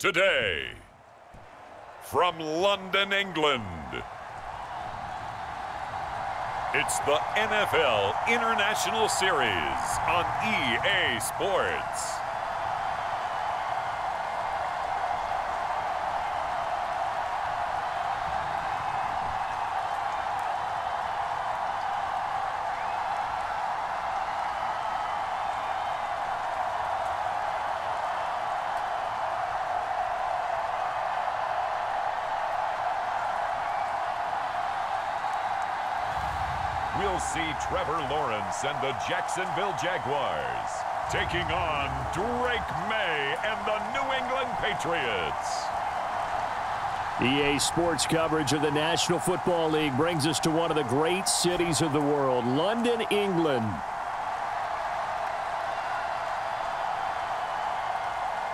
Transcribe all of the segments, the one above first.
Today, from London, England, it's the NFL International Series on EA Sports. We'll see Trevor Lawrence and the Jacksonville Jaguars taking on Drake May and the New England Patriots. EA Sports coverage of the National Football League brings us to one of the great cities of the world, London, England.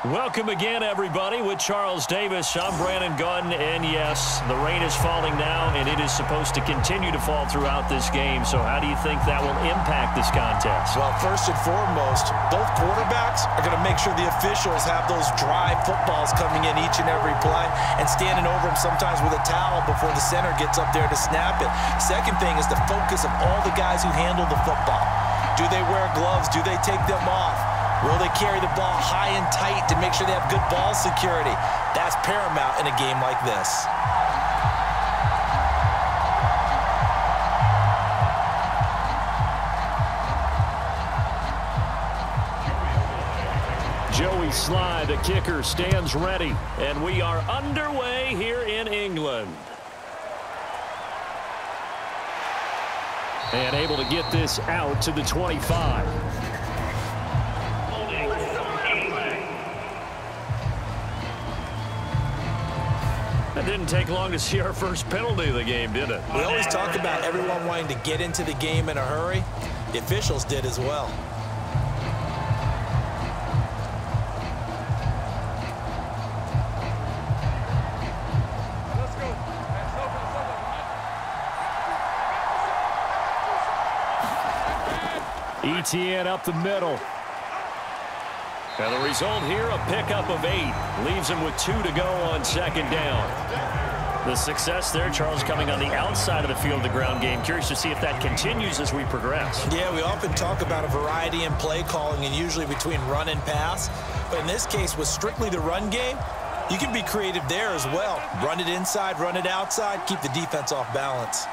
Welcome again, everybody, with Charles Davis. I'm Brandon Gunn, and yes, the rain is falling now, and it is supposed to continue to fall throughout this game. So how do you think that will impact this contest? Well, first and foremost, both quarterbacks are going to make sure the officials have those dry footballs coming in each and every play and standing over them sometimes with a towel before the center gets up there to snap it. Second thing is the focus of all the guys who handle the football. Do they wear gloves? Do they take them off? Will they carry the ball high and tight to make sure they have good ball security? That's paramount in a game like this. Joey Sly, the kicker, stands ready, and we are underway here in England. And able to get this out to the 25. It didn't take long to see our first penalty of the game, did it? We always talk about everyone wanting to get into the game in a hurry. The officials did as well. ETN up the middle. And the result here, a pickup of 8. Leaves him with 2 to go on second down. The success there, Charles, coming on the outside of the field, the ground game. Curious to see if that continues as we progress. Yeah, we often talk about a variety in play calling and usually between run and pass. But in this case, with strictly the run game, you can be creative there as well. Run it inside, run it outside, keep the defense off balance.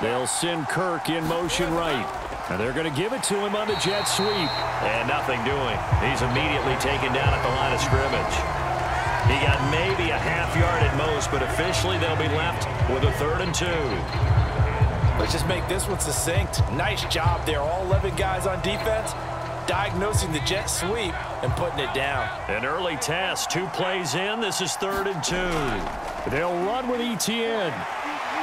They'll send Kirk in motion right. And they're going to give it to him on the jet sweep. And nothing doing. He's immediately taken down at the line of scrimmage. He got maybe a half yard at most, but officially they'll be left with a 3rd and 2. Let's just make this one succinct. Nice job there. All 11 guys on defense diagnosing the jet sweep and putting it down. An early test. 2 plays in. This is 3rd and 2. They'll run with ETN.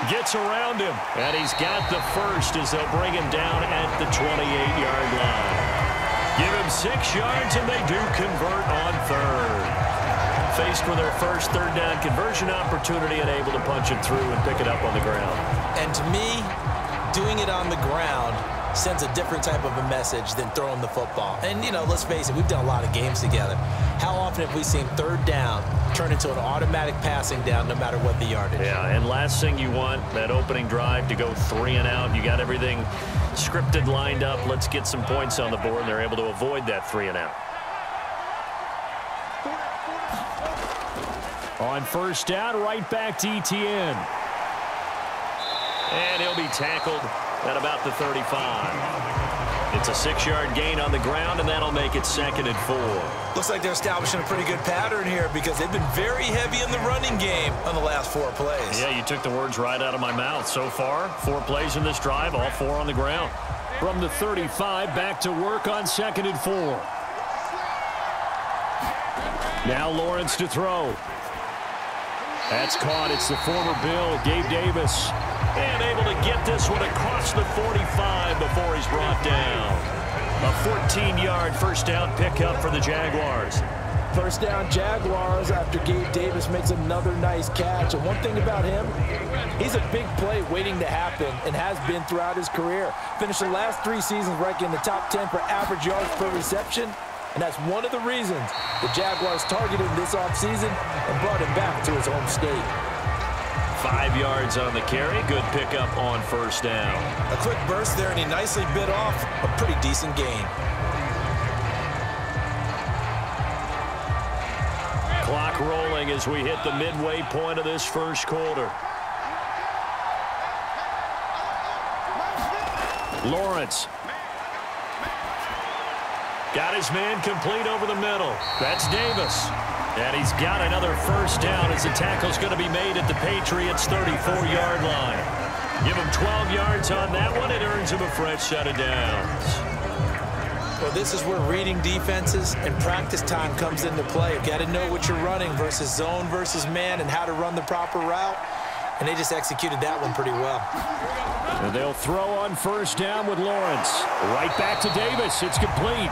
Gets around him, and he's got the first as they'll bring him down at the 28-yard line. Give him 6 yards, and they do convert on 3rd. Faced with their first 3rd down conversion opportunity and able to punch it through and pick it up on the ground. And to me, doing it on the ground sends a different type of a message than throwing the football. And, you know, let's face it, we've done a lot of games together. How often have we seen 3rd down turn into an automatic passing down no matter what the yardage? Yeah, and last thing you want, that opening drive to go 3 and out. You got everything scripted, lined up. Let's get some points on the board, and they're able to avoid that 3 and out. On 1st down, right back to ETN. And he'll be tackled at about the 35. It's a 6-yard gain on the ground, and that'll make it 2nd and 4. Looks like they're establishing a pretty good pattern here because they've been very heavy in the running game on the last 4 plays. Yeah, you took the words right out of my mouth. So far, 4 plays in this drive, all 4 on the ground. From the 35, back to work on 2nd and 4. Now Lawrence to throw. That's caught. It's the former Bill, Gabe Davis. And able to get this one across the 45 before he's brought down. A 14-yard first down pickup for the Jaguars. First down Jaguars after Gabe Davis makes another nice catch. And one thing about him, he's a big play waiting to happen and has been throughout his career. Finished the last 3 seasons ranking in the top 10 for average yards per reception And that's one of the reasons the Jaguars targeted him this offseason and brought him back to his home state. 5 yards on the carry. Good pickup on first down. A quick burst there, and he nicely bit off a pretty decent gain. Clock rolling as we hit the midway point of this first quarter. Lawrence. Got his man complete over the middle. That's Davis. And he's got another first down as the tackle's going to be made at the Patriots' 34-yard line. Give him 12 yards on that one. It earns him a fresh set of downs. Well, this is where reading defenses and practice time comes into play. You've got to know what you're running versus zone versus man and how to run the proper route. And they just executed that one pretty well. And they'll throw on first down with Lawrence. Right back to Davis. It's complete.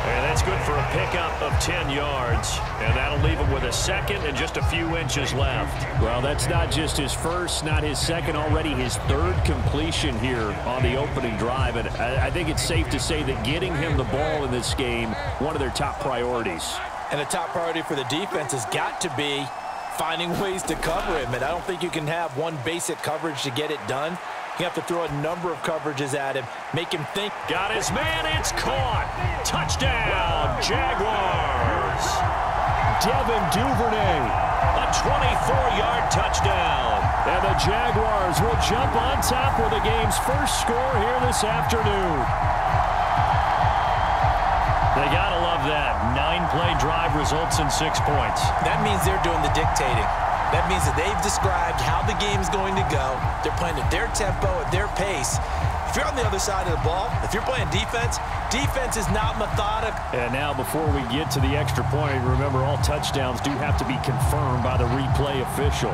And that's good for a pickup of 10 yards. And that'll leave him with a second and just a few inches left. Well, that's not just his first, not his second, already his third completion here on the opening drive. And I think it's safe to say that getting him the ball in this game, one of their top priorities. And the top priority for the defense has got to be finding ways to cover him. And I don't think you can have one basic coverage to get it done. You have to throw a number of coverages at him, make him think. Got his man, it's caught. Touchdown, Jaguars. Devin Duvernay. A 24-yard touchdown. And the Jaguars will jump on top with the game's first score here this afternoon. They gotta love that. 9-play drive results in 6 points. That means they're doing the dictating. That means that they've described how the game's going to go. They're playing at their tempo, at their pace. If you're on the other side of the ball, if you're playing defense, defense is not methodical. And now before we get to the extra point, remember all touchdowns do have to be confirmed by the replay official.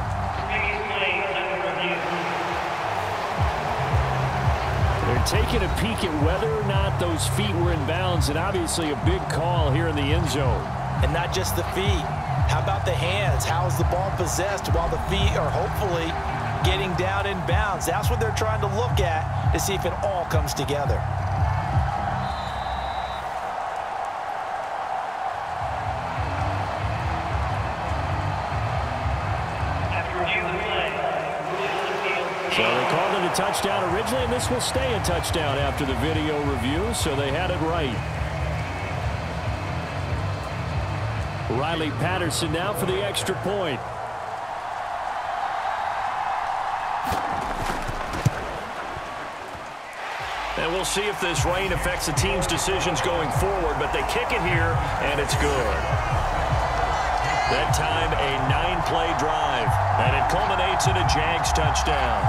They're taking a peek at whether or not those feet were in bounds, and obviously a big call here in the end zone. And not just the feet. How about the hands? How is the ball possessed while the feet are hopefully getting down in bounds? That's what they're trying to look at to see if it all comes together. So they called it a touchdown originally, and this will stay a touchdown after the video review, so they had it right. Riley Patterson now for the extra point. And we'll see if this rain affects the team's decisions going forward, but they kick it here, and it's good. That time, a 9-play drive, and it culminates in a Jags touchdown.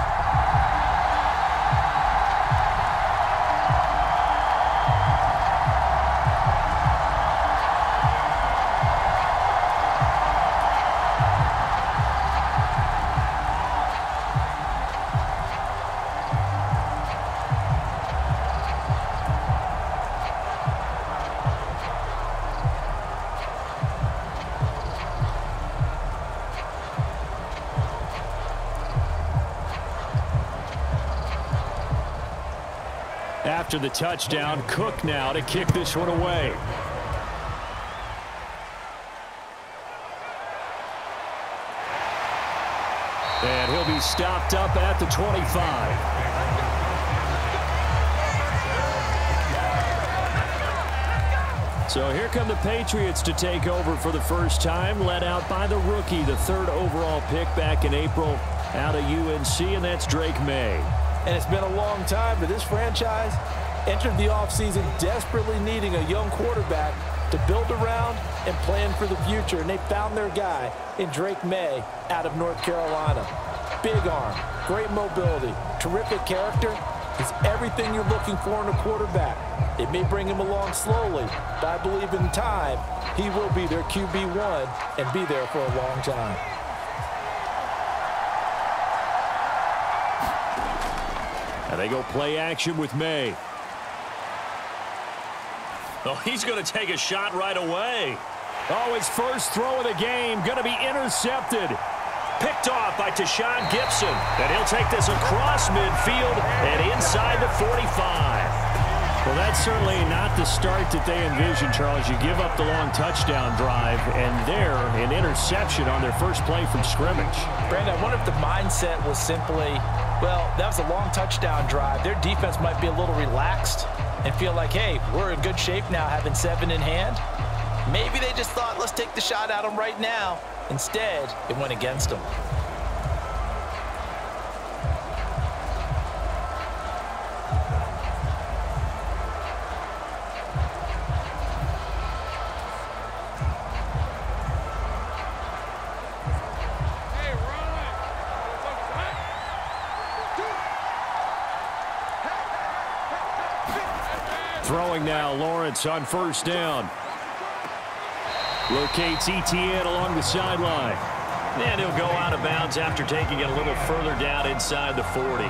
After the touchdown, Cook now to kick this one away. And he'll be stopped up at the 25. So here come the Patriots to take over for the first time, led out by the rookie, the 3rd overall pick back in April out of UNC, and that's Drake May. And it's been a long time, but this franchise entered the offseason desperately needing a young quarterback to build around and plan for the future. And they found their guy in Drake May out of North Carolina. Big arm, great mobility, terrific character. He's everything you're looking for in a quarterback. It may bring him along slowly, but I believe in time he will be their QB1 and be there for a long time. And they go play action with May. Oh, he's going to take a shot right away. Oh, his first throw of the game going to be intercepted. Picked off by Tashawn Gibson. And he'll take this across midfield and inside the 45. Well, that's certainly not the start that they envisioned, Charles. You give up the long touchdown drive, and there, an interception on their first play from scrimmage. Brandon, I wonder if the mindset was simply, well, that was a long touchdown drive. Their defense might be a little relaxed and feel like, hey, we're in good shape now, having 7 in hand. Maybe they just thought, let's take the shot at them right now. Instead, it went against them. Throwing now, Lawrence on first down. Locates ETN along the sideline. And he'll go out of bounds after taking it a little further down inside the 40.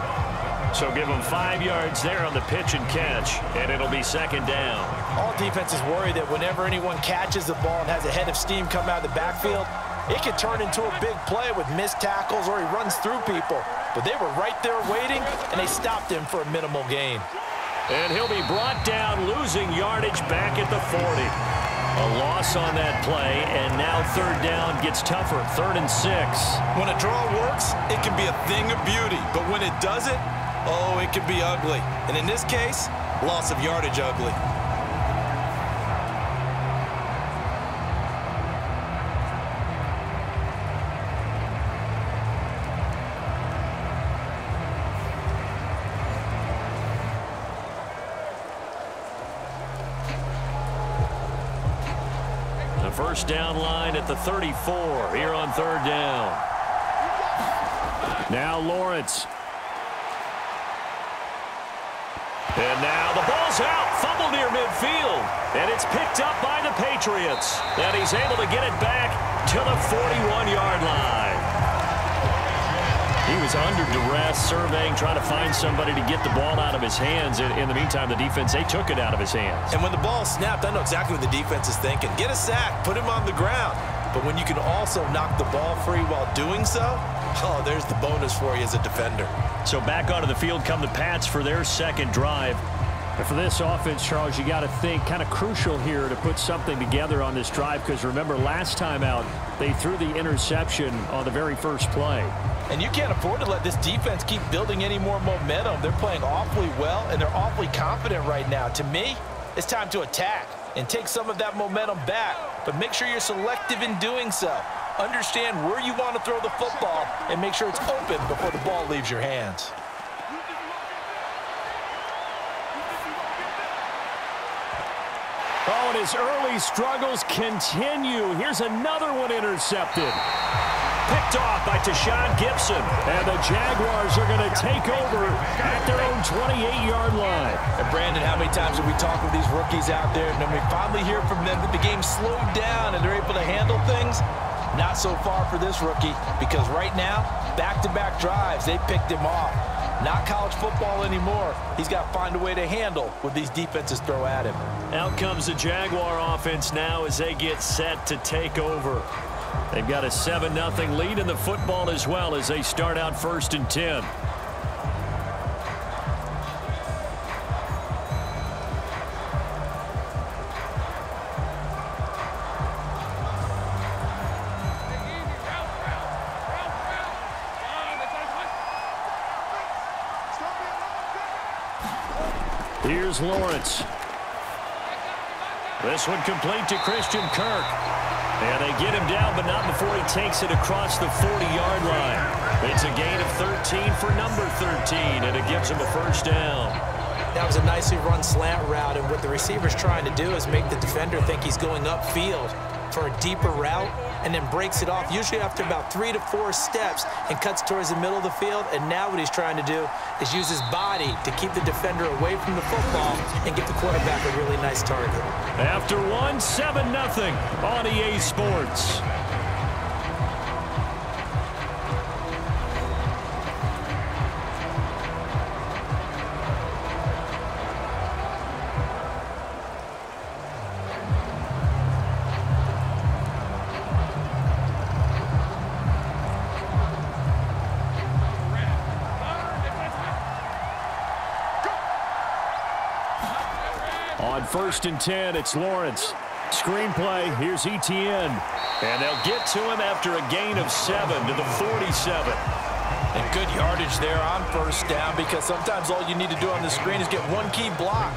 So give him 5 yards there on the pitch and catch, and it'll be second down. All defenses worry that whenever anyone catches the ball and has a head of steam come out of the backfield, it could turn into a big play with missed tackles or he runs through people. But they were right there waiting, and they stopped him for a minimal gain. And he'll be brought down, losing yardage back at the 40. A loss on that play, and now third down gets tougher, 3rd and 6. When a draw works, it can be a thing of beauty. But when it doesn't, oh, it can be ugly. And in this case, loss of yardage ugly. First down line at the 34 here on third down. Now Lawrence. And now the ball's out. Fumble near midfield. And it's picked up by the Patriots. And he's able to get it back to the 41-yard line. He was under duress, surveying, trying to find somebody to get the ball out of his hands. In the meantime, the defense, they took it out of his hands. And when the ball snapped, I know exactly what the defense is thinking. Get a sack, put him on the ground. But when you can also knock the ball free while doing so, oh, there's the bonus for you as a defender. So back onto the field come the Pats for their second drive. And for this offense, Charles, you got to think kind of crucial here to put something together on this drive, because remember last time out, they threw the interception on the very first play. And you can't afford to let this defense keep building any more momentum. They're playing awfully well, and they're awfully confident right now. To me, it's time to attack and take some of that momentum back, but make sure you're selective in doing so. Understand where you want to throw the football and make sure it's open before the ball leaves your hands. Oh, and his early struggles continue. Here's another one intercepted. Picked off by Tashawn Gibson. And the Jaguars are going to take over at their own 28-yard line. And Brandon, how many times have we talked with these rookies out there, and then we finally hear from them that the game slowed down and they're able to handle things? Not so far for this rookie, because right now, back-to-back drives, they picked him off. Not college football anymore. He's got to find a way to handle what these defenses throw at him. Out comes the Jaguar offense now as they get set to take over. They've got a 7-0 lead in the football as well as they start out 1st and 10. Here's Lawrence. This one complete to Christian Kirk. And they get him down, but not before he takes it across the 40-yard line. It's a gain of 13 for number 13, and it gives him a first down. That was a nicely run slant route, and what the receiver's trying to do is make the defender think he's going upfield for a deeper route, and then breaks it off, usually after about 3 to 4 steps, and cuts towards the middle of the field. And now what he's trying to do is use his body to keep the defender away from the football and give the quarterback a really nice target. After one, 7-0 on EA Sports. on 1st and 10, it's Lawrence. Screenplay, here's Etienne. And they'll get to him after a gain of 7 to the 47. And good yardage there on 1st down, because sometimes all you need to do on the screen is get one key block.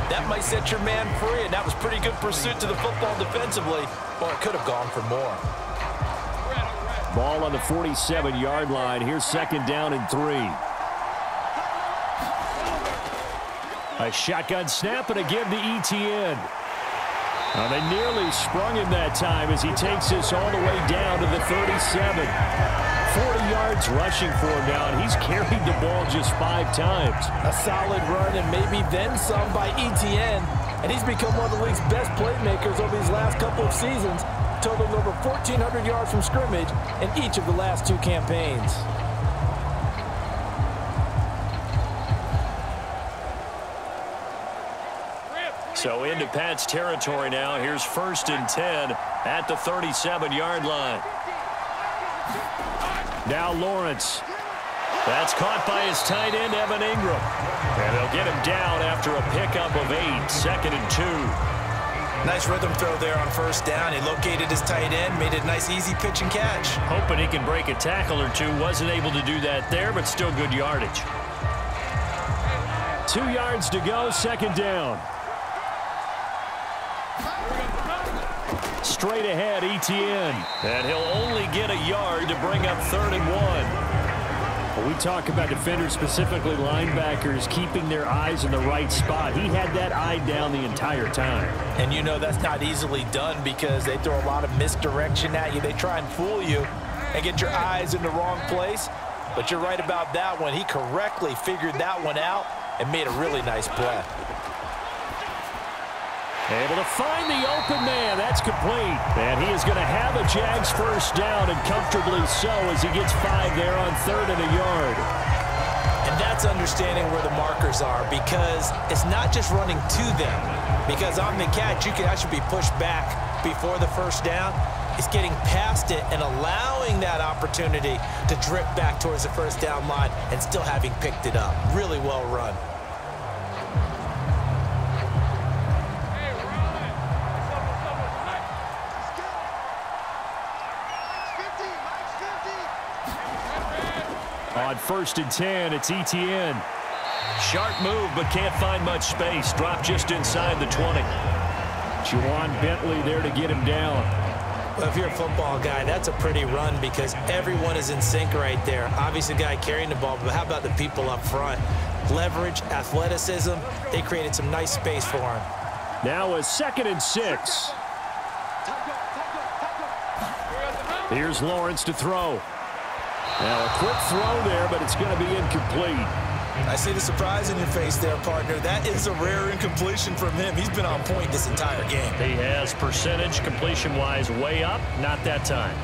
That might set your man free, and that was pretty good pursuit to the football defensively. Well, it could have gone for more. Ball on the 47-yard line. Here's 2nd down and 3. A shotgun snap and a give to Etienne. Now they nearly sprung him that time as he takes this all the way down to the 37. 40 yards rushing for him now, and he's carried the ball just 5 times. A solid run and maybe then some by Etienne. And he's become one of the league's best playmakers over these last couple of seasons, totaling over 1,400 yards from scrimmage in each of the last 2 campaigns. So into Pat's territory now. Here's 1st and 10 at the 37-yard line. Now Lawrence. That's caught by his tight end, Evan Ingram. And they'll get him down after a pickup of 8, 2nd and 2. Nice rhythm throw there on 1st down. He located his tight end, made it a nice, easy pitch and catch. Hoping he can break a tackle or 2. Wasn't able to do that there, but still good yardage. 2 yards to go, 2nd down. Straight ahead, Etienne. And he'll only get a yard to bring up 3rd and 1. When we talk about defenders, specifically linebackers, keeping their eyes in the right spot. He had that eye down the entire time. And you know that's not easily done because they throw a lot of misdirection at you. They try and fool you and get your eyes in the wrong place. But you're right about that one. He correctly figured that one out and made a really nice play. Able to find the open man. That's complete. And he is going to have a Jags 1st down, and comfortably so, as he gets 5 there on 3rd and a yard. And that's understanding where the markers are, because it's not just running to them. Because on the catch, you can actually be pushed back before the 1st down. It's getting past it and allowing that opportunity to drip back towards the 1st down line and still having picked it up. Really well run. On 1st and 10, it's Etienne. Sharp move, but can't find much space. Drop just inside the 20. Juwan Bentley there to get him down. Well, if you're a football guy, that's a pretty run because everyone is in sync right there. Obviously, the guy carrying the ball, but how about the people up front? Leverage, athleticism, they created some nice space for him. Now a 2nd and 6. Here's Lawrence to throw. Now a quick throw there, but it's going to be incomplete. I see the surprise in your face there, partner. That is a rare incompletion from him. He's been on point this entire game. He has percentage completion-wise way up. Not that time.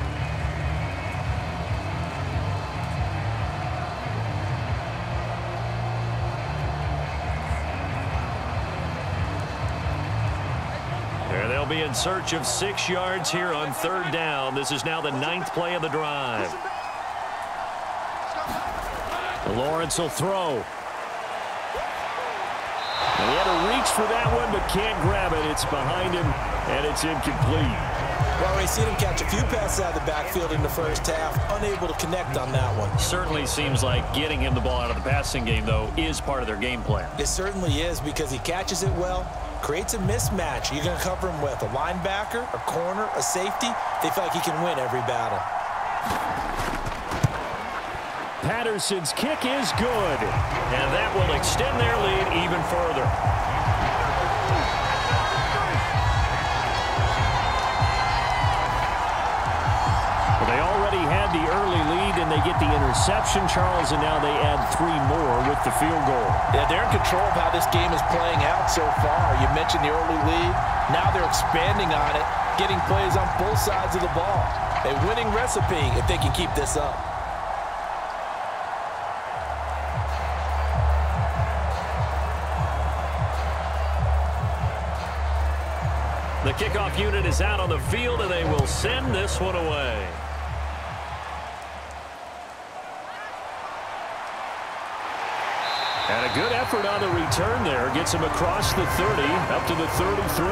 And they'll be in search of 6 yards here on 3rd down. This is now the 9th play of the drive. Lawrence will throw. And he had to reach for that one, but can't grab it. It's behind him, and it's incomplete. Well, we've seen him catch a few passes out of the backfield in the 1st half, unable to connect on that one. Certainly seems like getting him the ball out of the passing game, though, is part of their game plan. It certainly is because he catches it well, creates a mismatch. You're going to cover him with a linebacker, a corner, a safety. They feel like he can win every battle. Patterson's kick is good, and that will extend their lead even further. Well, they already had the early lead, and they get the interception, Charles, and now they add 3 more with the field goal. Yeah, they're in control of how this game is playing out so far. You mentioned the early lead. Now they're expanding on it, getting plays on both sides of the ball. A winning recipe if they can keep this up. The kickoff unit is out on the field, and they will send this one away. And a good effort on the return there. Gets him across the 30, up to the 33.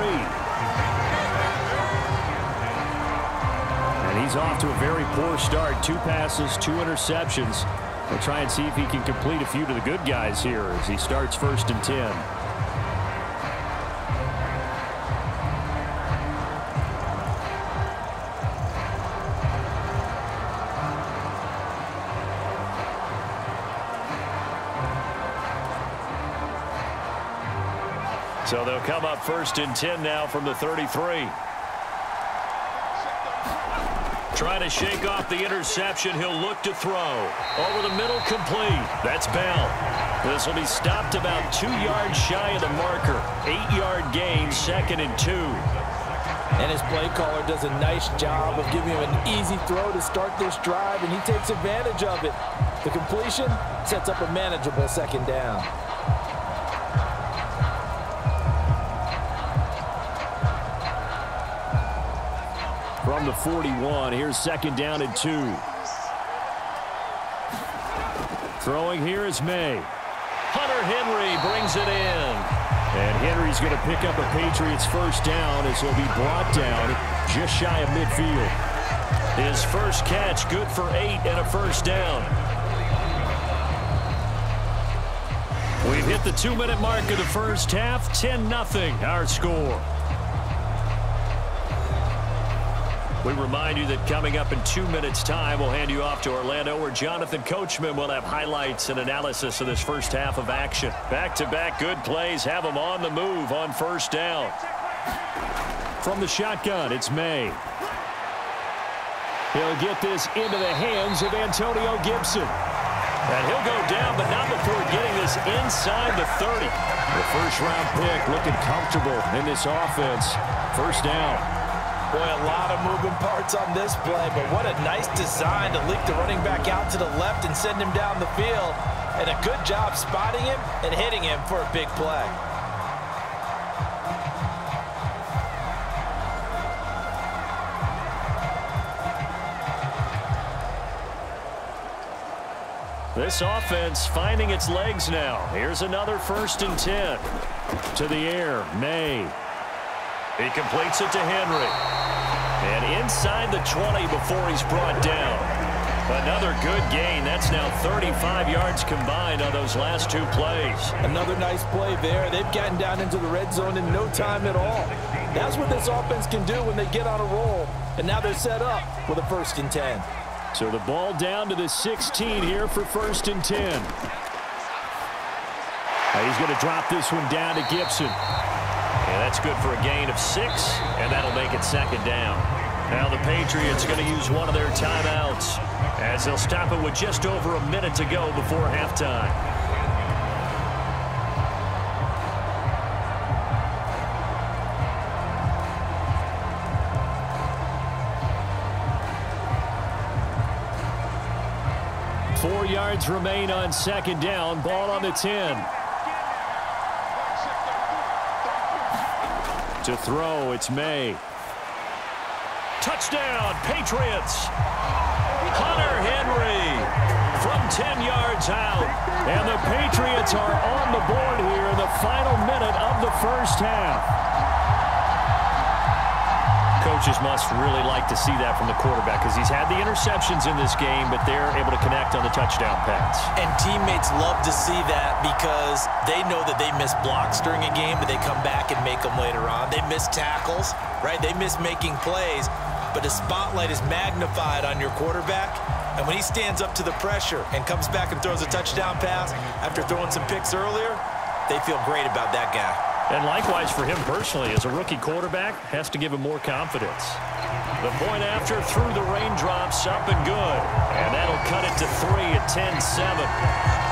And he's off to a very poor start. 2 passes, 2 interceptions. We'll try and see if he can complete a few to the good guys here as he starts 1st and 10. So they'll come up 1st and 10 now from the 33. Trying to shake off the interception. He'll look to throw. Over the middle, complete. That's Bell. This will be stopped about 2 yards shy of the marker. 8-yard gain, 2nd and 2. And his play caller does a nice job of giving him an easy throw to start this drive, and he takes advantage of it. The completion sets up a manageable 2nd down. From the 41, here's 2nd down and 2. Throwing here is May. Hunter Henry brings it in. And Henry's going to pick up a Patriots 1st down as he'll be brought down just shy of midfield. His first catch, good for 8 and a 1st down. We've hit the 2-minute mark of the first half. 10-0 our score. We remind you that coming up in 2 minutes' time, we'll hand you off to Orlando, where Jonathan Coachman will have highlights and analysis of this first half of action. Back-to-back good plays have them on the move on 1st down. From the shotgun, it's May. He'll get this into the hands of Antonio Gibson. And he'll go down, but not before getting this inside the 30. The first-round pick looking comfortable in this offense. 1st down. Boy, a lot of moving parts on this play, but what a nice design to leak the running back out to the left and send him down the field. And a good job spotting him and hitting him for a big play. This offense finding its legs now. Here's another 1st and 10. To the air, May. He completes it to Henry. And inside the 20 before he's brought down. Another good gain. That's now 35 yards combined on those last 2 plays. Another nice play there. They've gotten down into the red zone in no time at all. That's what this offense can do when they get on a roll. And now they're set up with a 1st and 10. So the ball down to the 16 here for 1st and 10. Now he's going to drop this one down to Gibson. And that's good for a gain of 6, and that'll make it 2nd down. Now the Patriots going to use one of their timeouts as they'll stop it with just over a minute to go before halftime. Four yards remain on 2nd down. Ball on the 10. To throw, it's May. Touchdown, Patriots. Hunter Henry from 10 yards out. And the Patriots are on the board here in the final minute of the first half. Coaches must really like to see that from the quarterback because he's had the interceptions in this game, but they're able to connect on the touchdown pass. And teammates love to see that because they know that they miss blocks during a game, but they come back and make them later on. They miss tackles, right? They miss making plays, but the spotlight is magnified on your quarterback. And when he stands up to the pressure and comes back and throws a touchdown pass after throwing some picks earlier, they feel great about that guy. And likewise for him personally, as a rookie quarterback, has to give him more confidence. The point after through the raindrops, up and good. And that'll cut it to 3 at 10-7.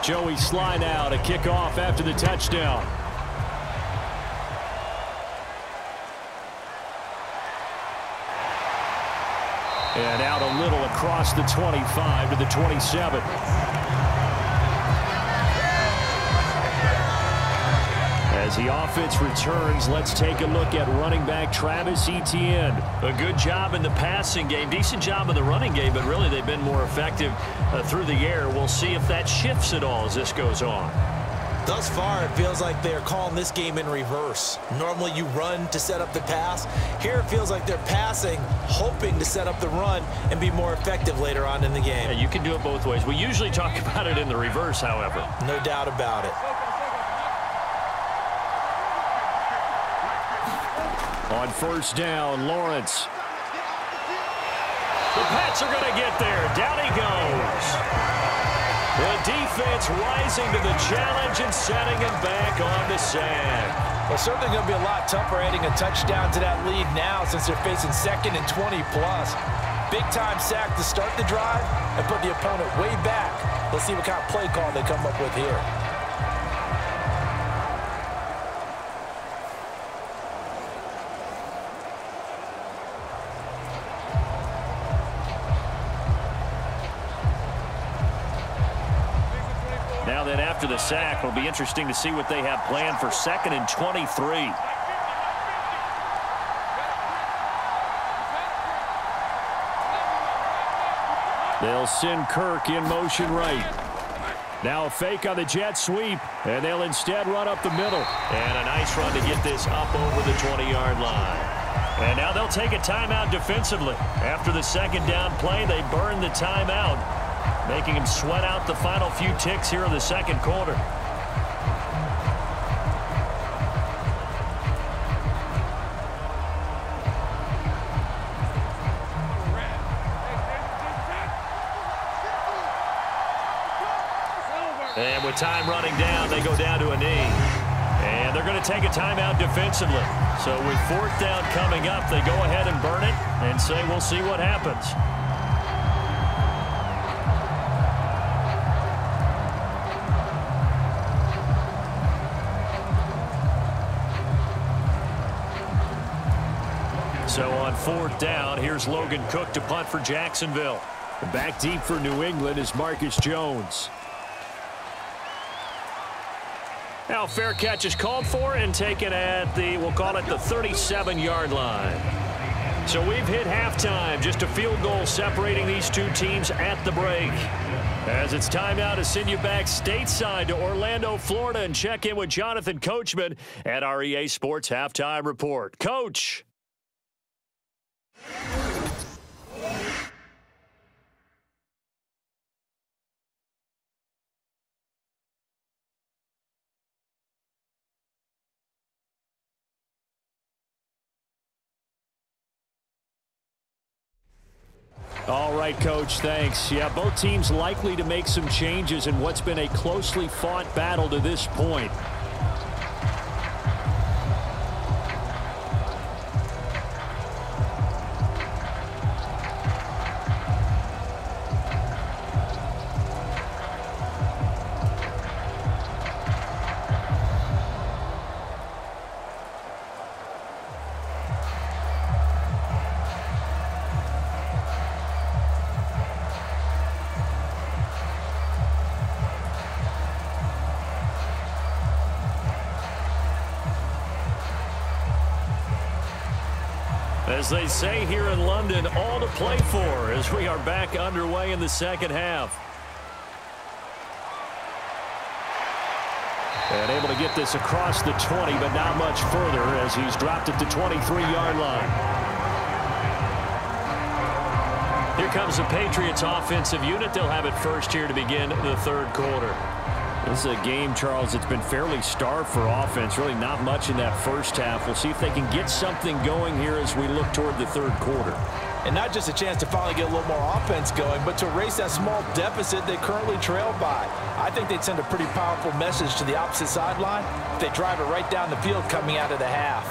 Joey Sly now to kick off after the touchdown. And out a little across the 25 to the 27. As the offense returns, let's take a look at running back Travis Etienne. A good job in the passing game, decent job in the running game, but really they've been more effective through the air. We'll see if that shifts at all as this goes on. Thus far, it feels like they're calling this game in reverse. Normally you run to set up the pass. Here it feels like they're passing, hoping to set up the run and be more effective later on in the game. Yeah, you can do it both ways. We usually talk about it in the reverse, however. No doubt about it. On first down, Lawrence. The Pats are going to get there. Down he goes. The defense rising to the challenge and setting him back on the sand. Well, certainly going to be a lot tougher adding a touchdown to that lead now since they're facing 2nd and 20+. Big-time sack to start the drive and put the opponent way back. Let's see what kind of play call they come up with here. Now then, after the sack, it'll be interesting to see what they have planned for 2nd and 23. They'll send Kirk in motion right. Now a fake on the jet sweep, and they'll instead run up the middle. And a nice run to get this up over the 20-yard line. And now they'll take a timeout defensively. After the 2nd down play, they burn the timeout, making him sweat out the final few ticks here in the 2nd quarter. And with time running down, they go down to a knee. And they're going to take a timeout defensively. So with 4th down coming up, they go ahead and burn it and say we'll see what happens. So on 4th down, here's Logan Cook to punt for Jacksonville. Back deep for New England is Marcus Jones. Now fair catch is called for and taken at the, we'll call it the 37-yard line. So we've hit halftime, just a field goal separating these two teams at the break. As it's time now to send you back stateside to Orlando, Florida, and check in with Jonathan Coachman at our EA Sports Halftime Report. Coach. All right, Coach, thanks. Yeah, both teams likely to make some changes in what's been a closely fought battle to this point. As they say here in London, all to play for as we are back underway in the 2nd half. And able to get this across the 20, but not much further as he's dropped at the 23-yard line. Here comes the Patriots offensive unit. They'll have it first here to begin the 3rd quarter. This is a game, Charles, that's been fairly starved for offense. Really not much in that first half. We'll see if they can get something going here as we look toward the 3rd quarter. And not just a chance to finally get a little more offense going, but to erase that small deficit they currently trail by. I think they'd send a pretty powerful message to the opposite sideline if they drive it right down the field coming out of the half.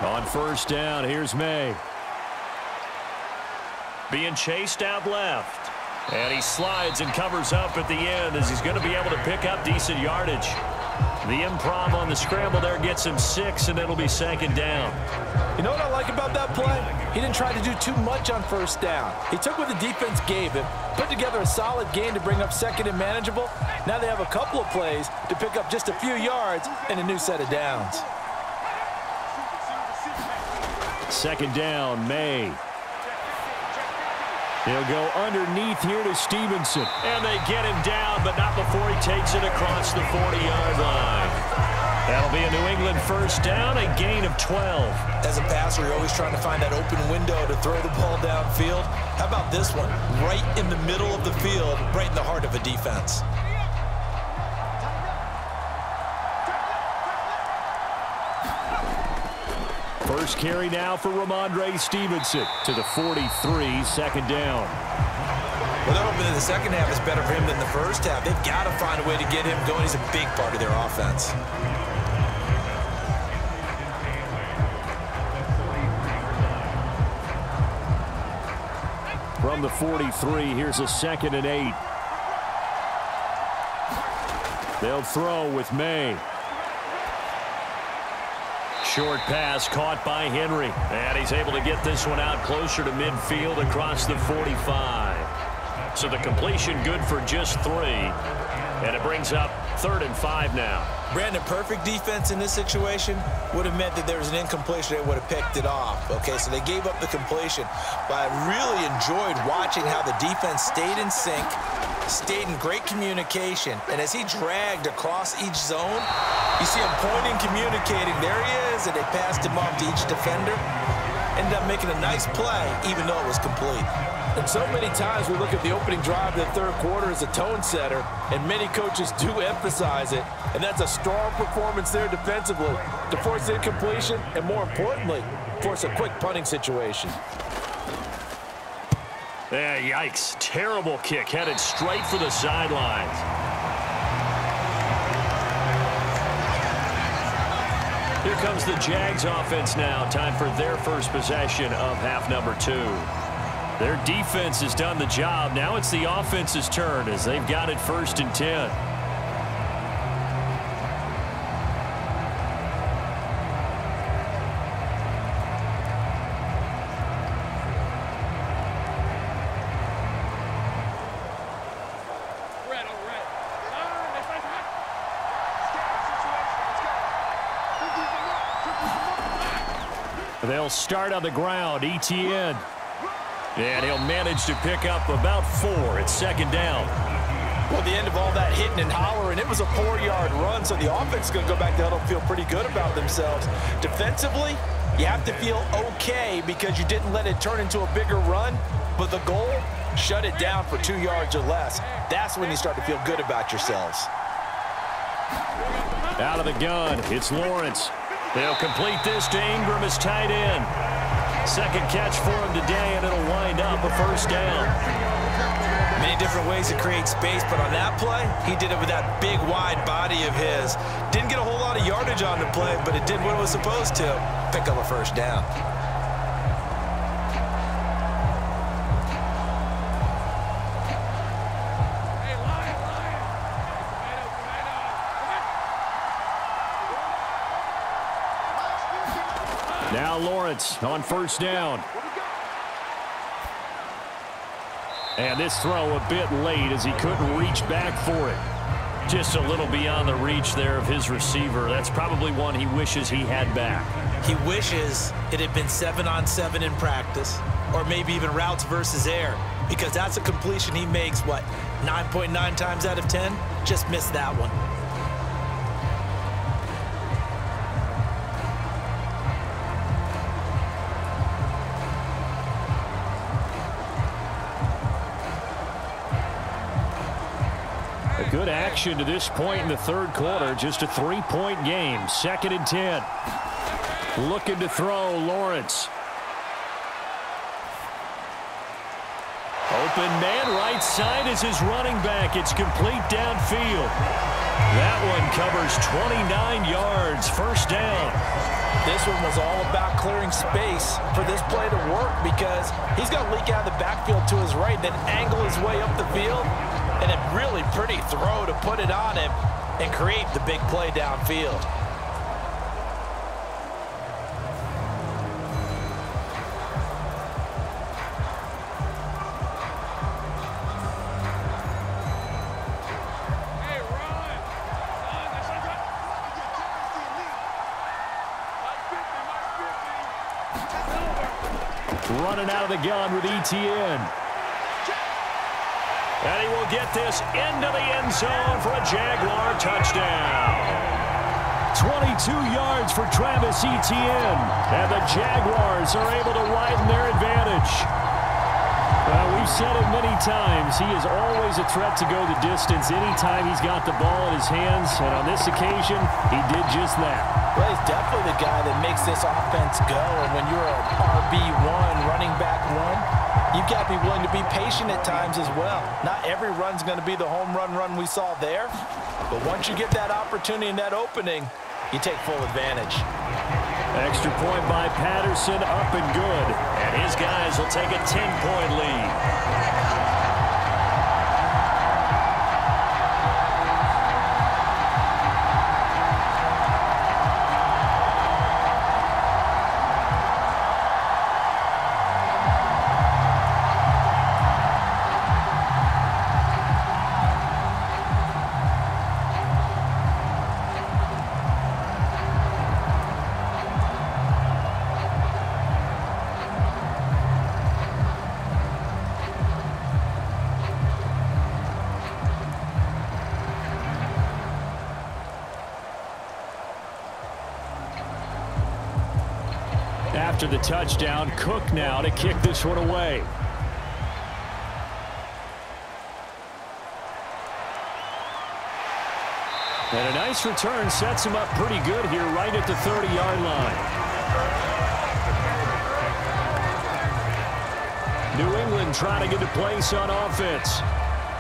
On first down, here's May. being chased out left. And he slides and covers up at the end as he's going to be able to pick up decent yardage. The improv on the scramble there gets him 6, and it'll be second down. You know what I like about that play? He didn't try to do too much on first down. He took what the defense gave him, put together a solid gain to bring up second and manageable. Now they have a couple of plays to pick up just a few yards and a new set of downs. Second down, May. He'll go underneath here to Stevenson. And they get him down, but not before he takes it across the 40-yard line. That'll be a New England first down, a gain of 12. As a passer, you're always trying to find that open window to throw the ball downfield. How about this one? Right in the middle of the field, right in the heart of a defense. First carry now for Ramondre Stevenson to the 43, second down. Well, they're hoping that the second half is better for him than the first half. They've got to find a way to get him going. He's a big part of their offense. From the 43, here's a 2nd and 8. They'll throw with May. Short pass caught by Henry. And he's able to get this one out closer to midfield across the 45. So the completion good for just 3. And it brings up 3rd and 5 now. Brandon, perfect defense in this situation would have meant that there was an incompletion that would have picked it off. Okay, so they gave up the completion. But I really enjoyed watching how the defense stayed in sync, stayed in great communication. And as he dragged across each zone, you see him pointing, communicating. There he is, and they passed him off to each defender. Ended up making a nice play, even though it was complete. And so many times we look at the opening drive of the third quarter as a tone setter, and many coaches do emphasize it. And that's a strong performance there defensively to force incompletion and, more importantly, force a quick punting situation. Yeah, yikes. Terrible kick headed straight for the sidelines. Here comes the Jags offense now. Time for their first possession of half number 2. Their defense has done the job. Now it's the offense's turn as they've got it 1st and 10. They'll start on the ground. ETN. And he'll manage to pick up about 4. It's second down. Well, at the end of all that hitting and hollering, it was a 4-yard run, so the offense is going to go back to huddle and feel pretty good about themselves. Defensively, you have to feel okay because you didn't let it turn into a bigger run, but the goal, shut it down for 2 yards or less. That's when you start to feel good about yourselves. Out of the gun, it's Lawrence. They'll complete this to Ingram as tight end. Second catch for him today, and it'll wind up a first down. Many different ways to create space, but on that play, he did it with that big, wide body of his. Didn't get a whole lot of yardage on the play, but it did what it was supposed to, pick up a first down. Now Lawrence on first down. And this throw a bit late as he couldn't reach back for it. Just a little beyond the reach there of his receiver. That's probably one he wishes he had back. He wishes it had been 7-on-7 in practice, or maybe even routes versus air, because that's a completion he makes, what, 9.9 times out of 10? Just missed that one. Good action to this point in the third quarter. Just a 3-point game. 2nd and 10. Looking to throw, Lawrence. Open man, right side is his running back. It's complete downfield. That one covers 29 yards. First down. This one was all about clearing space for this play to work because he's going to leak out of the backfield to his right, then angle his way up the field, and a really pretty throw to put it on him and create the big play downfield. Running out of the gun with ETN. And he will get this into the end zone for a Jaguar touchdown. 22 yards for Travis Etienne. And the Jaguars are able to widen their advantage. Well, we've said it many times. He is always a threat to go the distance anytime he's got the ball in his hands. And on this occasion, he did just that. Well, he's definitely the guy that makes this offense go. And when you're an RB1, running back one, you've got to be willing to be patient at times as well. Not every run's going to be the home run we saw there. But once you get that opportunity and that opening, you take full advantage. Extra point by Patterson, up and good. And his guys will take a 10-point lead. After the touchdown, Cook now to kick this one away. And a nice return sets him up pretty good here right at the 30-yard line. New England trying to get a place on offense.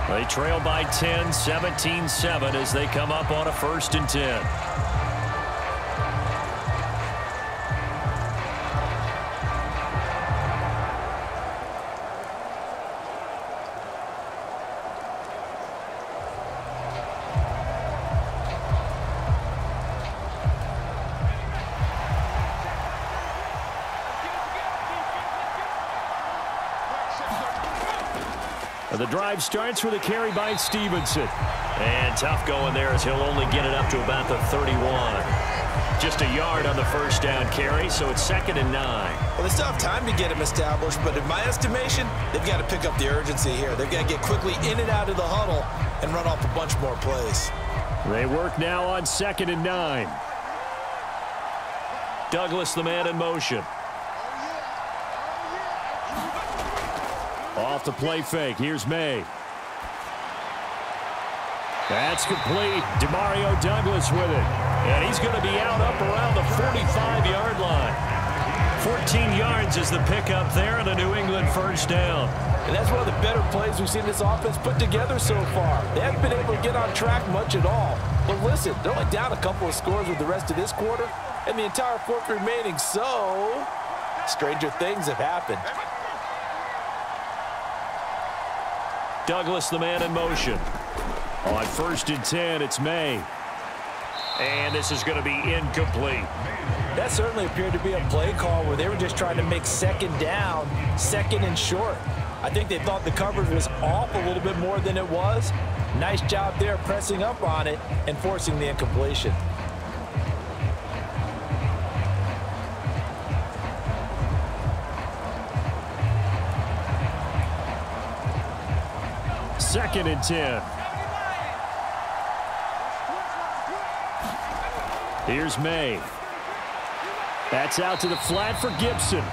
They trail by 10, 17-7 as they come up on a 1st and 10. The drive starts with a carry by Stevenson. And tough going there as he'll only get it up to about the 31. Just a yard on the 1st down carry, so it's 2nd and 9. Well, they still have time to get him established, but in my estimation, they've got to pick up the urgency here. They've got to get quickly in and out of the huddle and run off a bunch more plays. They work now on 2nd and 9. Douglas, the man in motion. Off the play fake. Here's May. That's complete. Demario Douglas with it. And he's going to be out up around the 45-yard line. 14 yards is the pickup there and a New England 1st down. And that's one of the better plays we've seen this offense put together so far. They haven't been able to get on track much at all. But listen, they're only down a couple of scores with the rest of this quarter and the entire 4th remaining. So, stranger things have happened. Douglas, the man in motion. On 1st and 10, it's May. And this is going to be incomplete. That certainly appeared to be a play call where they were just trying to make 2nd down, 2nd and short. I think they thought the coverage was off a little bit more than it was. Nice job there pressing up on it and forcing the incompletion. Second and 10. Here's May. That's out to the flat for Gibson.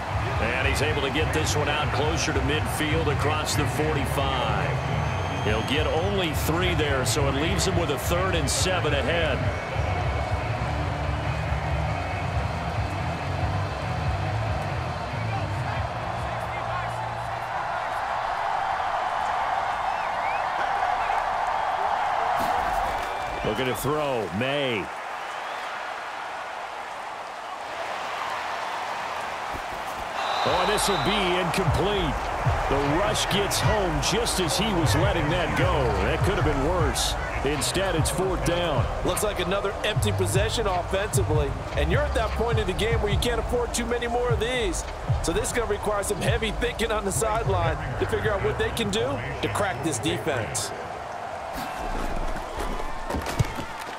And he's able to get this one out closer to midfield across the 45. He'll get only 3 there, so it leaves him with a 3rd and 7 ahead. Looking to throw, May. Oh, this will be incomplete. The rush gets home just as he was letting that go. That could have been worse. Instead, it's 4th down. Looks like another empty possession offensively. And you're at that point in the game where you can't afford too many more of these. So this is going to require some heavy thinking on the sideline to figure out what they can do to crack this defense.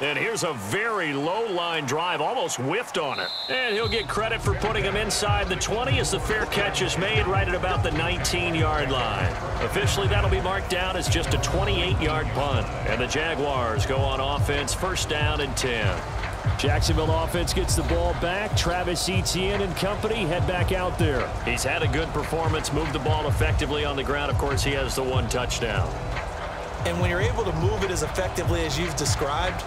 And here's a very low-line drive, almost whiffed on it. And he'll get credit for putting him inside the 20 as the fair catch is made right at about the 19-yard line. Officially, that'll be marked down as just a 28-yard punt. And the Jaguars go on offense, 1st down and 10. Jacksonville offense gets the ball back. Travis Etienne and company head back out there. He's had a good performance, moved the ball effectively on the ground. Of course, he has the 1 touchdown. And when you're able to move it as effectively as you've described,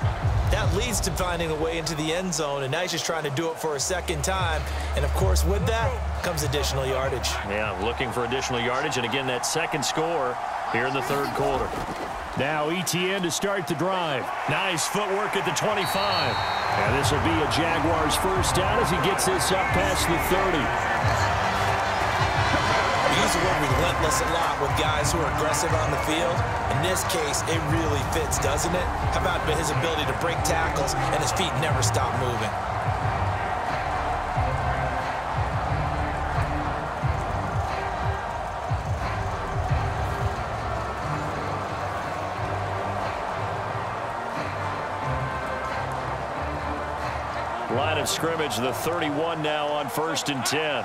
that leads to finding a way into the end zone, and now he's just trying to do it for a 2nd time. And, of course, with that comes additional yardage. Yeah, looking for additional yardage, and again, that 2nd score here in the 3rd quarter. Now Etienne to start the drive. Nice footwork at the 25. And this will be a Jaguars 1st down as he gets this up past the 30. We use the word relentless a lot with guys who are aggressive on the field. In this case, it really fits, doesn't it? How about his ability to break tackles and his feet never stop moving? Line of scrimmage, the 31 now on 1st and 10.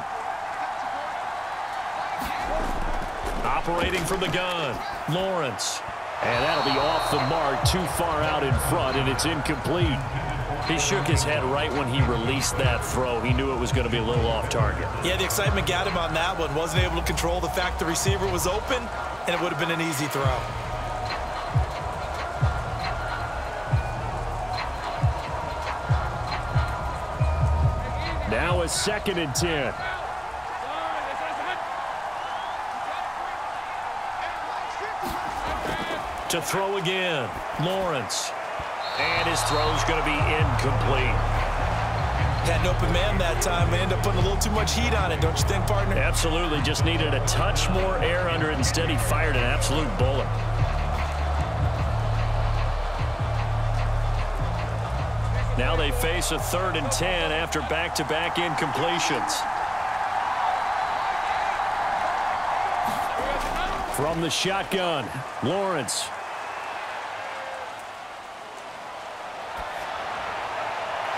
Operating from the gun, Lawrence. And that'll be off the mark, too far out in front, and it's incomplete. He shook his head right when he released that throw. He knew it was going to be a little off target. Yeah, the excitement got him on that one. Wasn't able to control the fact the receiver was open, and it would have been an easy throw. Now a 2nd and 10. To throw again, Lawrence. And his throw's going to be incomplete. Had an open man that time. They end up putting a little too much heat on it, don't you think, partner? Absolutely. Just needed a touch more air under it. Instead, he fired an absolute bullet. Now they face a 3rd and 10 after back-to-back incompletions. From the shotgun, Lawrence.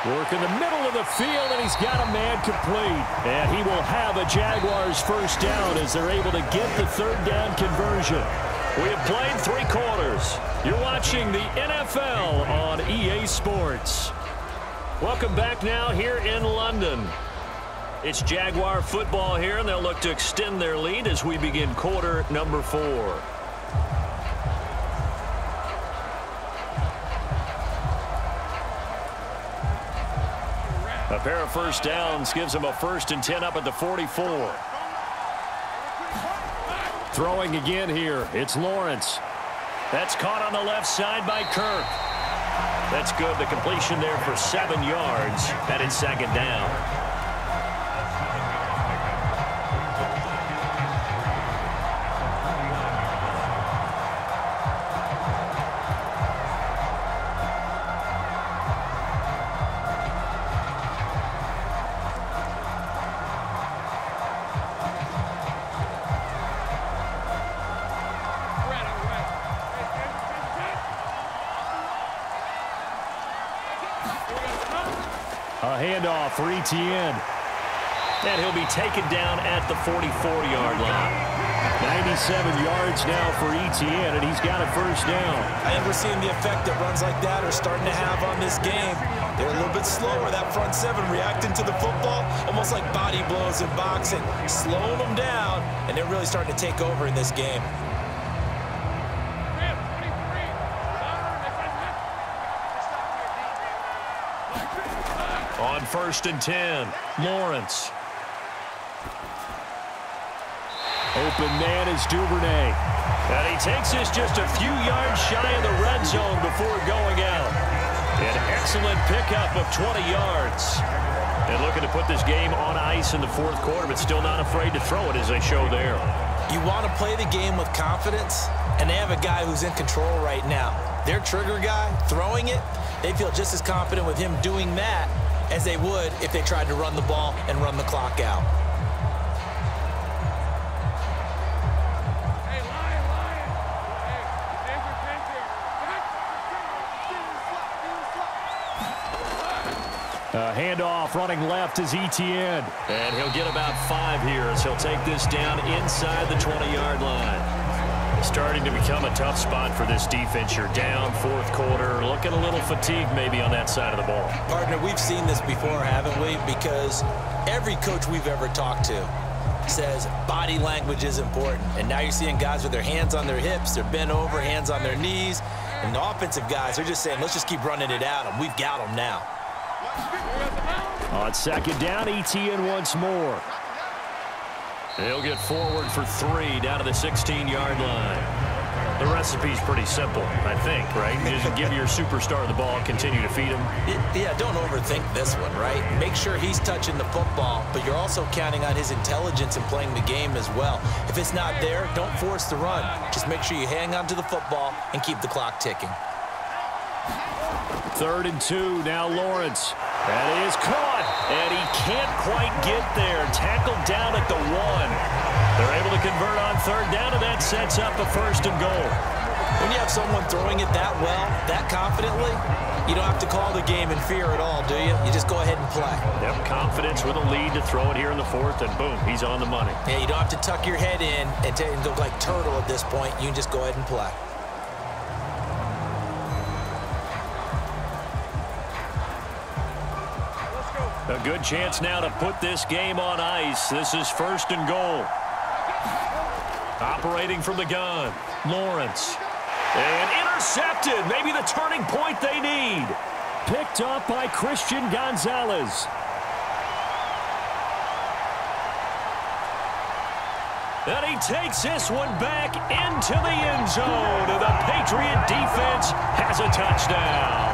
Work in the middle of the field, and he's got a man complete. And he will have a Jaguars 1st down as they're able to get the 3rd down conversion. We have played 3 quarters. You're watching the NFL on EA Sports. Welcome back now here in London. It's Jaguar football here, and they'll look to extend their lead as we begin quarter number 4. A pair of 1st downs gives them a 1st and 10 up at the 44. Throwing again here, it's Lawrence. That's caught on the left side by Kirk. That's good. The completion there for 7 yards. And it's 2nd down. A handoff for Etienne. And he'll be taken down at the 44-yard line. 97 yards now for Etienne, and he's got a 1st down. I think we're seeing the effect that runs like that are starting to have on this game. They're a little bit slower, that front 7 reacting to the football, almost like body blows in boxing, slowing them down, and they're really starting to take over in this game. On 1st and 10, Lawrence. Open man is Duvernay. And he takes this just a few yards shy of the red zone before going out. An excellent pickup of 20 yards. And looking to put this game on ice in the fourth quarter, but still not afraid to throw it as they show there. You want to play the game with confidence, and they have a guy who's in control right now. Their trigger guy, throwing it, they feel just as confident with him doing that as they would if they tried to run the ball and run the clock out. Handoff running left is Etienne. And he'll get about 5 here as he'll take this down inside the 20-yard line. Starting to become a tough spot for this defense. You're down fourth quarter, looking a little fatigued maybe on that side of the ball. Partner, we've seen this before, haven't we? Because every coach we've ever talked to says body language is important. And now you're seeing guys with their hands on their hips, they're bent over, hands on their knees. And the offensive guys are just saying, let's just keep running it at them. We've got them now. On second down, Etienne once more. He'll get forward for 3 down to the 16-yard line. The recipe's pretty simple, I think, right? Just give your superstar the ball, continue to feed him. Yeah, don't overthink this one, right? Make sure he's touching the football, but you're also counting on his intelligence in playing the game as well. If it's not there, don't force the run. Just make sure you hang on to the football and keep the clock ticking. 3rd and 2, now Lawrence. That is caught, and he can't quite get there. Tackled down at the 1. They're able to convert on 3rd down, and that sets up a 1st and goal. When you have someone throwing it that well, that confidently, you don't have to call the game in fear at all, do you? You just go ahead and play. Yep, confidence with a lead to throw it here in the 4th, and boom, he's on the money. Yeah, you don't have to tuck your head in and go like turtle at this point. You can just go ahead and play. A good chance now to put this game on ice. This is 1st and goal. Operating from the gun, Lawrence. And intercepted. Maybe the turning point they need. Picked up by Christian Gonzalez. And he takes this one back into the end zone. And the Patriot defense has a touchdown.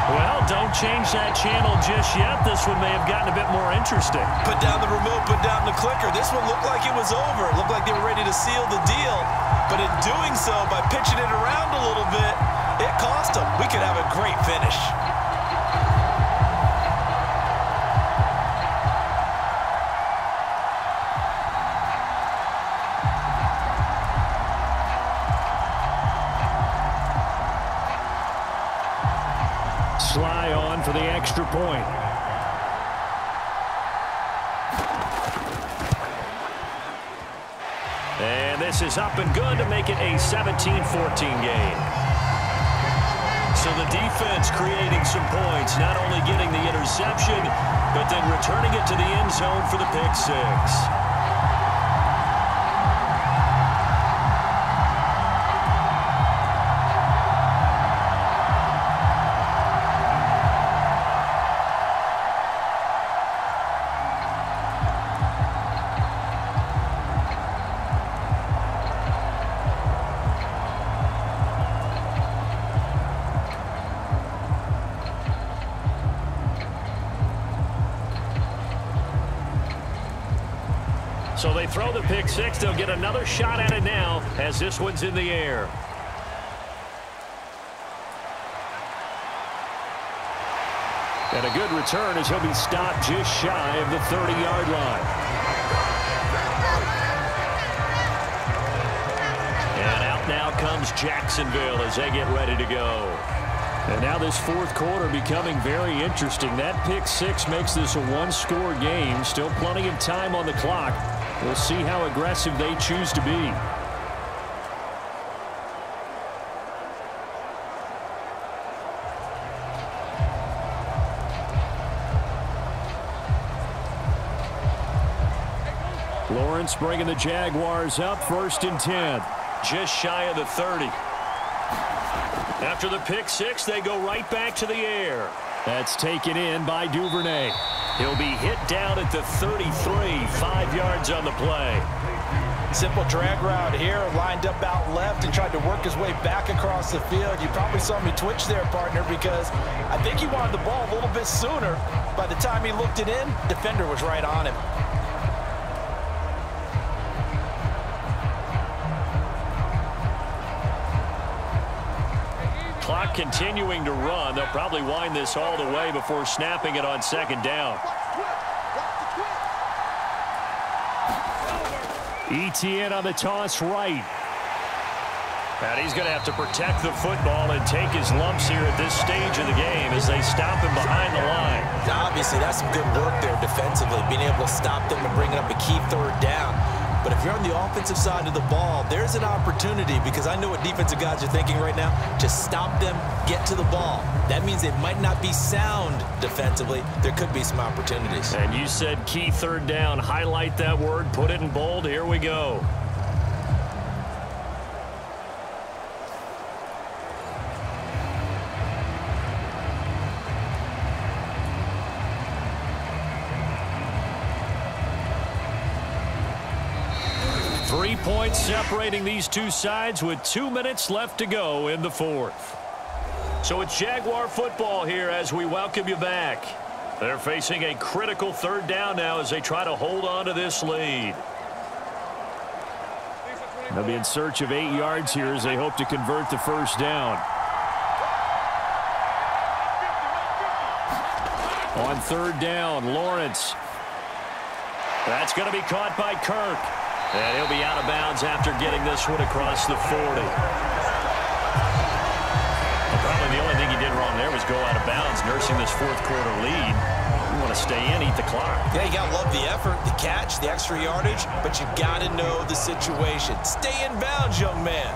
Well, don't change that channel just yet. This one may have gotten a bit more interesting. Put down the remote, put down the clicker. This one looked like it was over. It looked like they were ready to seal the deal. But in doing so, by pitching it around a little bit, it cost them. We could have a great finish. Sly on for the extra point. And this is up and good to make it a 17-14 game. So the defense creating some points, not only getting the interception, but then returning it to the end zone for the pick 6. So they throw the pick 6. They'll get another shot at it now as this one's in the air. And a good return as he'll be stopped just shy of the 30-yard line. And out now comes Jacksonville as they get ready to go. And now this fourth quarter becoming very interesting. That pick 6 makes this a one-score game. Still plenty of time on the clock. We'll see how aggressive they choose to be. Lawrence bringing the Jaguars up, 1st and 10. Just shy of the 30. After the pick 6, they go right back to the air. That's taken in by Duvernay. He'll be hit down at the 33, 5 yards on the play. Simple drag route here, lined up out left and tried to work his way back across the field. You probably saw me twitch there, partner, because I think he wanted the ball a little bit sooner. By the time he looked it in, defender was right on him. Clock continuing to run. They'll probably wind this all the way before snapping it on second down. ETN on the toss right. And he's going to have to protect the football and take his lumps here at this stage of the game as they stop him behind the line. Obviously, that's some good work there defensively, being able to stop them and bringing up a key third down. But if you're on the offensive side of the ball, there's an opportunity, because I know what defensive guys are thinking right now, to stop them, get to the ball. That means they might not be sound defensively. There could be some opportunities. And you said key third down. Highlight that word, put it in bold. Here we go. Three points separating these two sides with 2 minutes left to go in the fourth. So it's Jaguar football here as we welcome you back. They're facing a critical third down now as they try to hold on to this lead. They'll be in search of 8 yards here as they hope to convert the first down. On third down, Lawrence. That's going to be caught by Kirk. And he'll be out of bounds after getting this one across the 40. Well, probably the only thing he did wrong there was go out of bounds, nursing this fourth quarter lead. You want to stay in, eat the clock. Yeah, you got to love the effort, the catch, the extra yardage, but you got to know the situation. Stay in bounds, young man.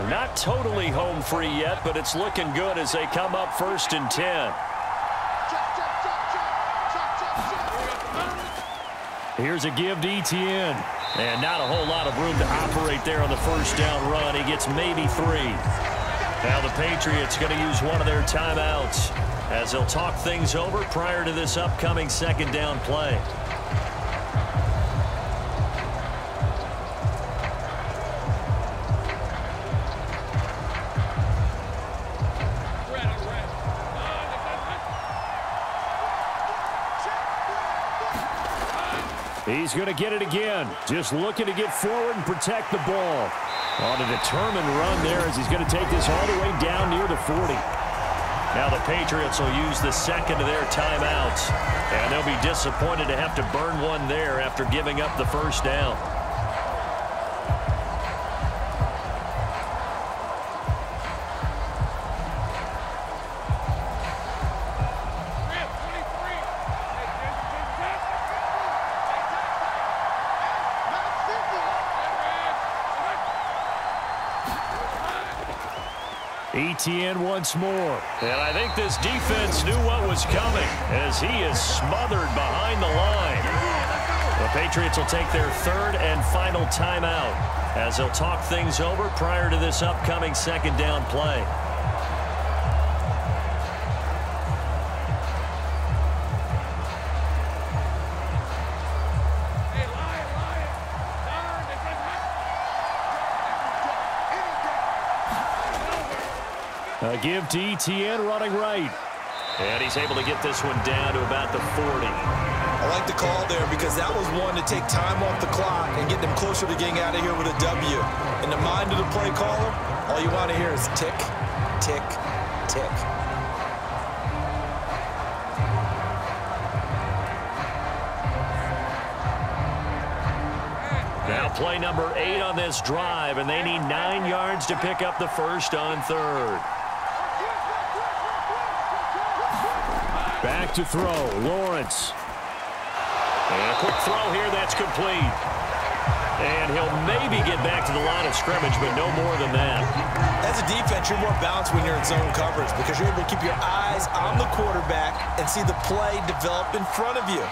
Not totally home free yet, but it's looking good as they come up 1st and 10. Here's a give to ETN. And not a whole lot of room to operate there on the first down run. He gets maybe 3. Now the Patriots going to use one of their timeouts as they'll talk things over prior to this upcoming second down play. He's going to get it again. Just looking to get forward and protect the ball. On a determined run there as he's going to take this all the way down near the 40. Now the Patriots will use the second of their timeouts. And they'll be disappointed to have to burn one there after giving up the first down. ETN once more. And I think this defense knew what was coming as he is smothered behind the line. The Patriots will take their third and final timeout as they'll talk things over prior to this upcoming second down play. A give to ETN running right. And he's able to get this one down to about the 40. I like the call there because that was one to take time off the clock and get them closer to getting out of here with a W. In the mind of the play caller, all you want to hear is tick, tick, tick. Now play number 8 on this drive, and they need 9 yards to pick up the first on third. Back to throw, Lawrence. And a quick throw here, that's complete. And he'll maybe get back to the line of scrimmage, but no more than that. As a defense, you're more balanced when you're in zone coverage because you're able to keep your eyes on the quarterback and see the play develop in front of you.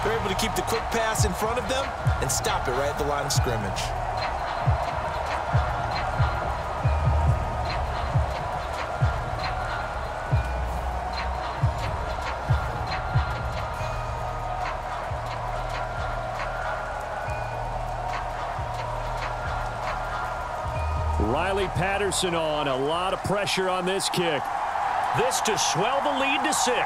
They're able to keep the quick pass in front of them and stop it right at the line of scrimmage. Riley Patterson on. A lot of pressure on this kick. This to swell the lead to 6.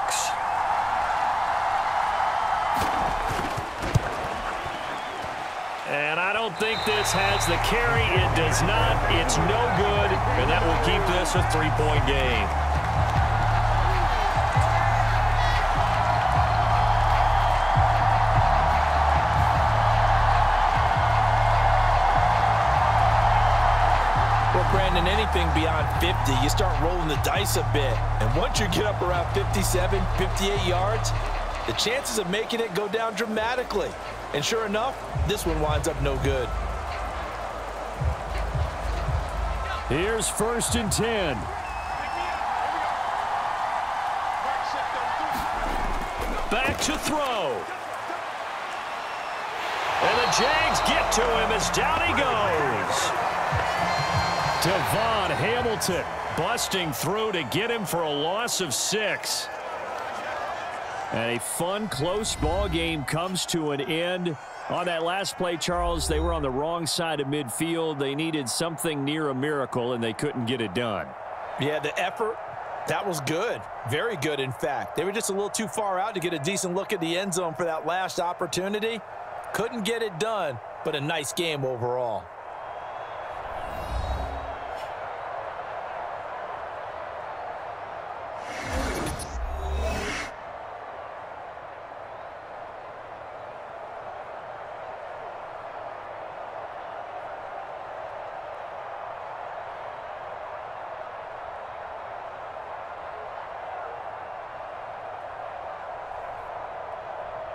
And I don't think this has the carry. It does not. It's no good. And that will keep this a 3-point game. Brandon, anything beyond 50, you start rolling the dice a bit. And once you get up around 57, 58 yards, the chances of making it go down dramatically. And sure enough, this one winds up no good. Here's 1st and 10. Back to throw. And the Jags get to him as down he goes. Devon Hamilton busting through to get him for a loss of 6. And a fun, close ball game comes to an end. On that last play, Charles, they were on the wrong side of midfield. They needed something near a miracle, and they couldn't get it done. Yeah, the effort, that was good. Very good, in fact. They were just a little too far out to get a decent look at the end zone for that last opportunity. Couldn't get it done, but a nice game overall.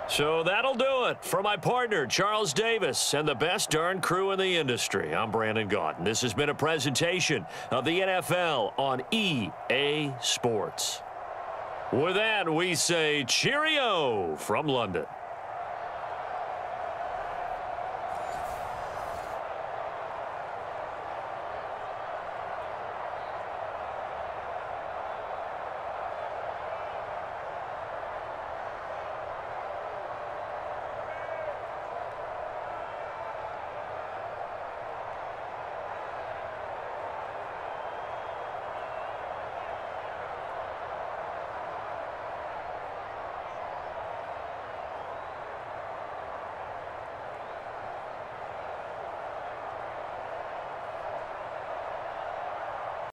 So that'll do it for my partner, Charles Davis, and the best darn crew in the industry. I'm Brandon Gaudin. This has been a presentation of the NFL on EA Sports. With that, we say cheerio from London.